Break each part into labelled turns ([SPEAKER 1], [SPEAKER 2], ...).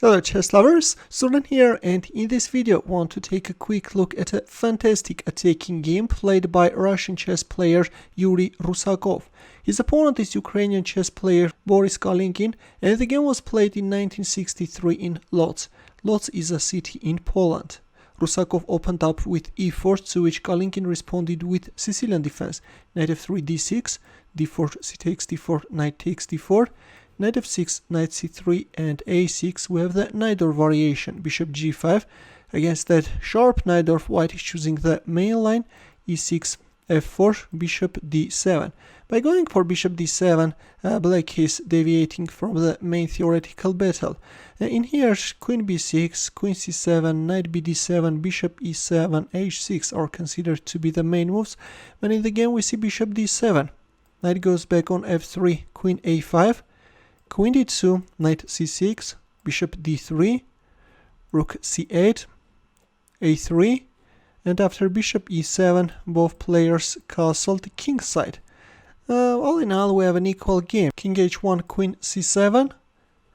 [SPEAKER 1] Hello chess lovers, Suren here, and in this video I want to take a quick look at a fantastic attacking game played by Russian chess player Yuri Rusakov. His opponent is Ukrainian chess player Boris Kalinkin, and the game was played in 1963 in Lodz. Lodz is a city in Poland. Rusakov opened up with e4, to which Kalinkin responded with Sicilian defense. Knight f3 d6, d4 c takes d4, knight takes d4, Knight f6, knight c3 and a6. We have the Najdorf variation, bishop g5. Against that sharp Najdorf, white is choosing the main line, e6, f4, bishop d7. By going for bishop d7, black is deviating from the main theoretical battle. In here, queen b6, queen c7, knight bd7, bishop e7, h6 are considered to be the main moves, but in the game we see bishop d7. Knight goes back on f3, queen a5, queen d2, knight c6, bishop d3, rook c8, a3, and after bishop e7, both players castled king side. All in all, we have an equal game. King h1, queen c7,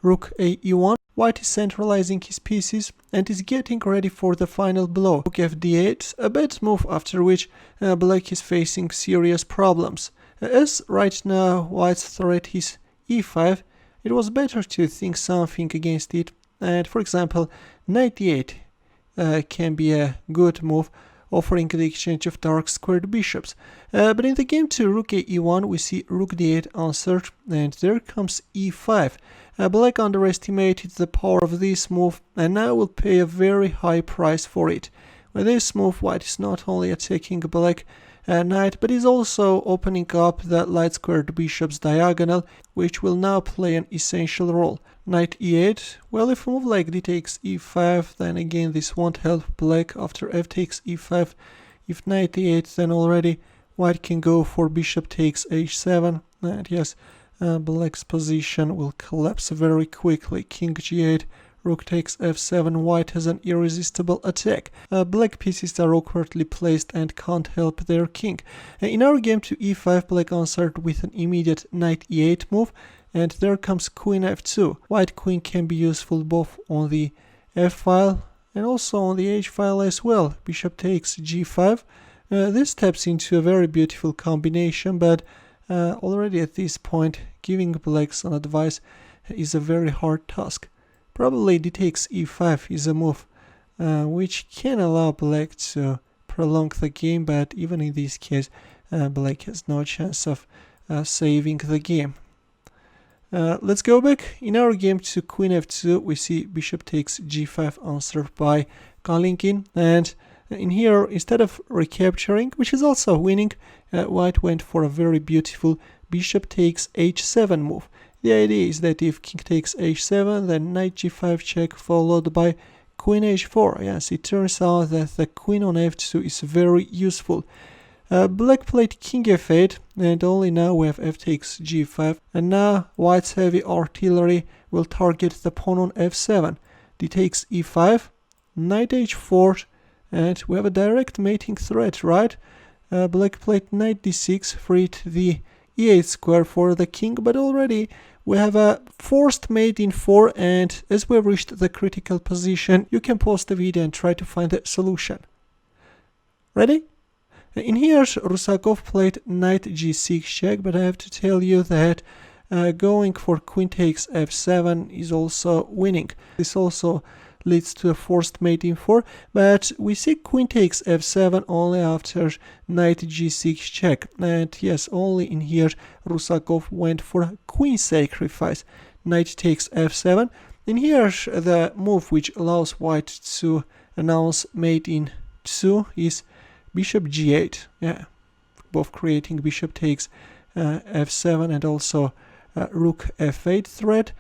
[SPEAKER 1] rook a e1. White is centralizing his pieces and is getting ready for the final blow. Rook f d8, a bad move after which black is facing serious problems. As right now white's threat is e5, it was better to think something against it, and for example, knight d8 can be a good move, offering the exchange of dark squared bishops. But in the game to rook a e1, we see rook d8 answered, and there comes e5. Black underestimated the power of this move, and now will pay a very high price for it. With this move, white is not only attacking black knight, but is also opening up the light squared bishop's diagonal, which will now play an essential role. Knight e8, well, if a move like d takes e5, then again this won't help black. After f takes e5, if knight e8, then already white can go for bishop takes h7, and yes, black's position will collapse very quickly. King g8, rook takes f7, white has an irresistible attack. Black pieces are awkwardly placed and can't help their king. In our game to e5, black answered with an immediate knight e8 move, and there comes queen f2. White queen can be useful both on the f file and also on the h file as well. Bishop takes g5. This taps into a very beautiful combination, but already at this point, giving black some advice is a very hard task. Probably d takes e5 is a move which can allow black to prolong the game, but even in this case, black has no chance of saving the game. Let's go back. In our game to queen f2, we see bishop takes g5 answered by Kalinkin, and in here, instead of recapturing, which is also winning, white went for a very beautiful bishop takes h7 move. The idea is that if king takes h7, then knight g5 check followed by queen h4. Yes, it turns out that the queen on f2 is very useful. Black played king f8, and only now we have f takes g5, and now white's heavy artillery will target the pawn on f7. D takes e5, knight h4, and we have a direct mating threat, right? Black played knight d6, freed the e8 square for the king, but already we have a forced mate in 4, and as we have reached the critical position, you can pause the video and try to find the solution. Ready? In here, Rusakov played knight g6 check, but I have to tell you that going for queen takes f7 is also winning. This also leads to a forced mate in 4, but we see queen takes f7 only after knight g6 check, and yes, only in here Rusakov went for a queen sacrifice. Knight takes f7. In here, the move which allows white to announce mate in 2 is bishop g8, yeah, both creating bishop takes f7 and also rook f8 threat.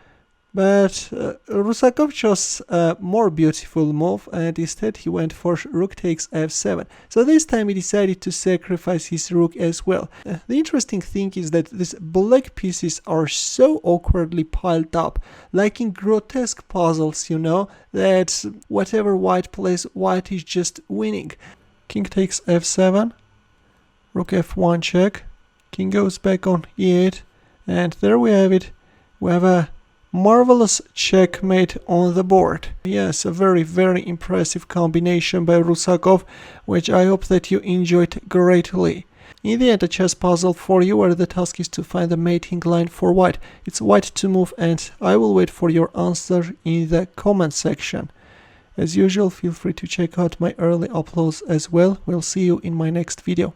[SPEAKER 1] But Rusakov chose a more beautiful move, and instead he went for rook takes f7. So this time he decided to sacrifice his rook as well. The interesting thing is that these black pieces are so awkwardly piled up, like in grotesque puzzles, you know, that whatever white plays, white is just winning. King takes f7, rook f1 check, king goes back on e8, and there we have it. We have a Marvelous checkmate on the board. Yes, a very impressive combination by Rusakov, which I hope that you enjoyed greatly. In the end, a chess puzzle for you where the task is to find the mating line for white. It's white to move, and I will wait for your answer in the comment section. As usual, feel free to check out my early uploads as well. We'll see you in my next video.